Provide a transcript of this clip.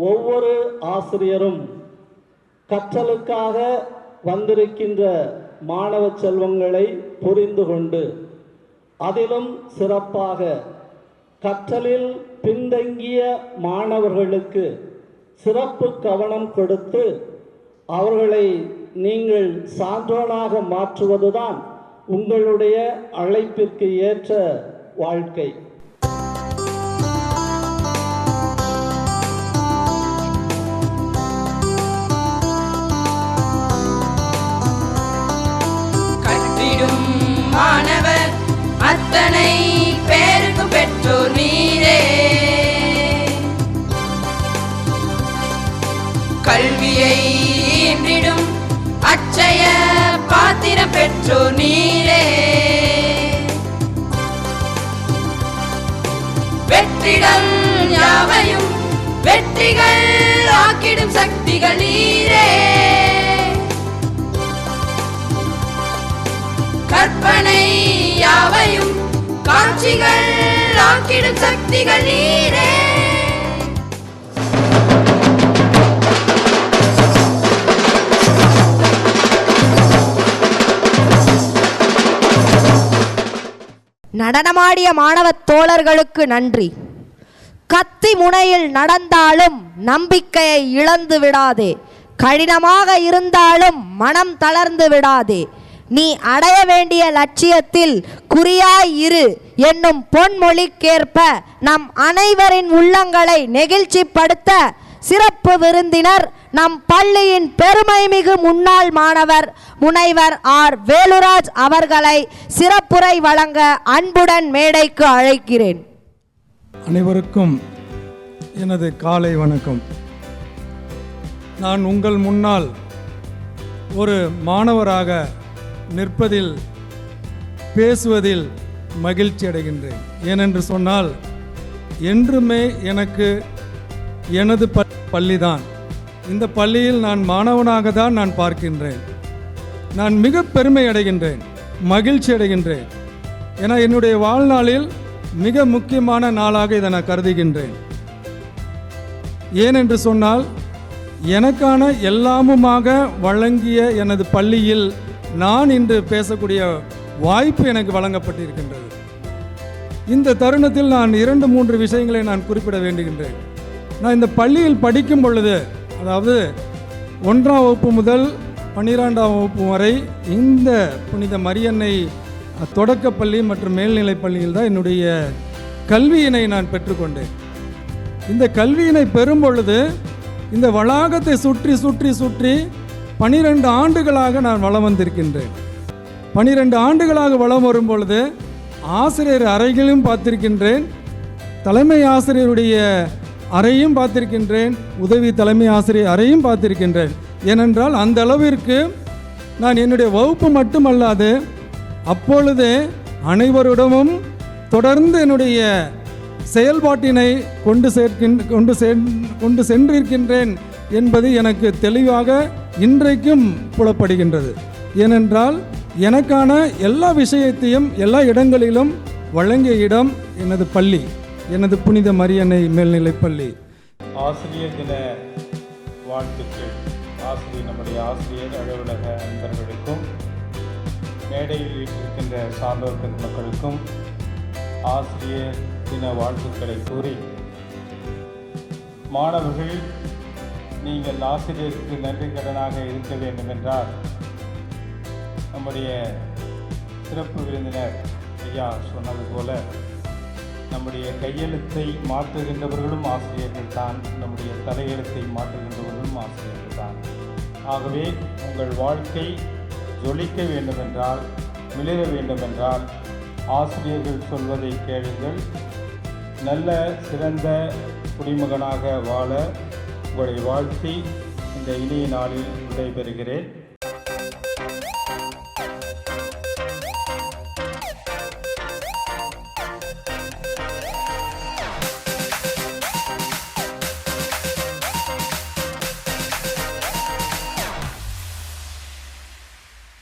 ஒவ்வொரு ஆசிரியரும் கற்றலுக்காக வந்திருக்கின்ற மாணவ செல்வங்களை புரிந்து கொண்டு அதிலும் சிறப்பாக கற்றலில் பின்தங்கிய மாணவர்களுக்கு சிறப்பு கவனம் கொடுத்து அவர்களை நீங்கள் சான்றோனாக மாற்றுவதுதான் உங்களுடைய அழைப்பிற்கு ஏற்ற வாழ்க்கை. கற்றிடும் மாணவர் அத்தனை பேருக்கு பெற்றோர் நீரே, கல்வியை ஈன்றிடும் அட்சய பாத்திரம் பெற்றோர் நீரே, வெற்றிடம் யாவையும் வெற்றிகள் ஆக்கிடும் சக்திகள் நீரே, கற்பனை யாவையும் காட்சிகள் ஆக்கிடும் சக்திகள் நீரே. நடனமாடிய மாணவ தோழர்களுக்கு நன்றி. கத்தி முனையில் நடந்தாலும் நம்பிக்கையை இழந்து விடாதே, கடினமாக இருந்தாலும் மனம் தளர்ந்து விடாதே, நீ அடைய வேண்டிய லட்சியத்தில் குறியாய் இரு என்னும் பொன்மொழிக்கேற்ப நம் அனைவரின் உள்ளங்களை நெகிழ்ச்சிப்படுத்த சிறப்பு விருந்தினர் நம் பள்ளியின் பெருமைமிகு முன்னாள் மாணவர் முனைவர் ஆர் வேலுராஜ் அவர்களை சிறப்புரை வழங்க அன்புடன் மேடைக்கு அழைக்கிறேன். அனைவருக்கும் எனது காலை வணக்கம். நான் உங்கள் முன்னால் ஒரு மாணவராக நிற்பதில் பேசுவதில் மகிழ்ச்சி அடைகின்றேன். ஏனென்று சொன்னால் என்றுமே எனக்கு எனது பள்ளிதான். இந்த பள்ளியில் நான் மாணவனாக தான் நான் பார்க்கின்றேன். நான் மிக பெருமை அடைகின்றேன், மகிழ்ச்சி அடைகின்றேன். ஏன்னா என்னுடைய வாழ்நாளில் மிக முக்கியமான நாளாக இதை நான் கருதுகின்றேன். ஏனென்று சொன்னால் எனக்கான எல்லாமுமாக வழங்கிய எனது பள்ளியில் நான் இன்று பேசக்கூடிய வாய்ப்பு எனக்கு வழங்கப்பட்டிருக்கின்றது. இந்த தருணத்தில் நான் 2-3 விஷயங்களை நான் குறிப்பிட வேண்டுகின்றேன். நான் இந்த பள்ளியில் படிக்கும் பொழுது, அதாவது 1ஆம் வகுப்பு முதல் 12ஆம் வகுப்பு வரை இந்த புனித மரியன்னை தொடக்கப்பள்ளி மற்றும் மேல்நிலைப் பள்ளியில் தான் என்னுடைய கல்வியினை நான் பெற்றுக்கொண்டேன். இந்த கல்வியினை பெறும் பொழுது இந்த வளாகத்தை சுற்றி சுற்றி சுற்றி 12 ஆண்டுகளாக நான் வலம் வந்திருக்கின்றேன். 12 ஆண்டுகளாக வலம் வரும் பொழுது ஆசிரியர் அறைகளையும் பார்த்திருக்கின்றேன், தலைமை ஆசிரியருடைய அறையும் பார்த்திருக்கின்றேன், உதவி தலைமை ஆசிரியர் அறையும் பார்த்திருக்கின்றேன். ஏனென்றால் அந்த அளவிற்கு நான் என்னுடைய வகுப்பு மட்டுமல்லாது அப்பொழுதே அனைவரிடமும் தொடர்ந்து என்னுடைய செயல்பாட்டினை கொண்டு சென்றிருக்கின்றேன் என்பது எனக்கு தெளிவாக இன்றைக்கும் புலப்படுகின்றது. ஏனென்றால் எனக்கான எல்லா விஷயத்தையும் எல்லா இடங்களிலும் வழங்கிய இடம் எனது பள்ளி, எனது புனித மரியன்னை மேல்நிலைப் பள்ளி. ஆசிரியர் தின வாழ்த்துக்கள். நம்முடைய ஆசிரியர் அலுவலக நண்பர்களுக்கும் மேடையில் இருக்கின்ற சான்றோர் பெருமக்களுக்கும் ஆசிரியர் தின வாழ்த்துக்களை கூறி, மாணவர்கள் நீங்கள் ஆசிரியருக்கு நன்றி கடனாக இருக்க வேண்டும் என்றால் நம்முடைய சிறப்பு விருந்தினர் ஐயா சொன்னது போல நம்முடைய கையெழுத்தை மாற்றுகின்றவர்களும் ஆசிரியர்கள் தான், நம்முடைய தலையெழுத்தை மாற்றுகின்றவர்களும் ஆசிரியர்கள் தான். ஆகவே உங்கள் வாழ்க்கை ஜொலிக்க வேண்டுமென்றால், மிளிர வேண்டுமென்றால் ஆசிரியர்கள் சொல்வதை கேளுங்கள். நல்ல சிறந்த குடிமகனாக வாழ உங்களை வாழ்த்தி இந்த இனிய நாளில் விடைபெறுகிறேன்.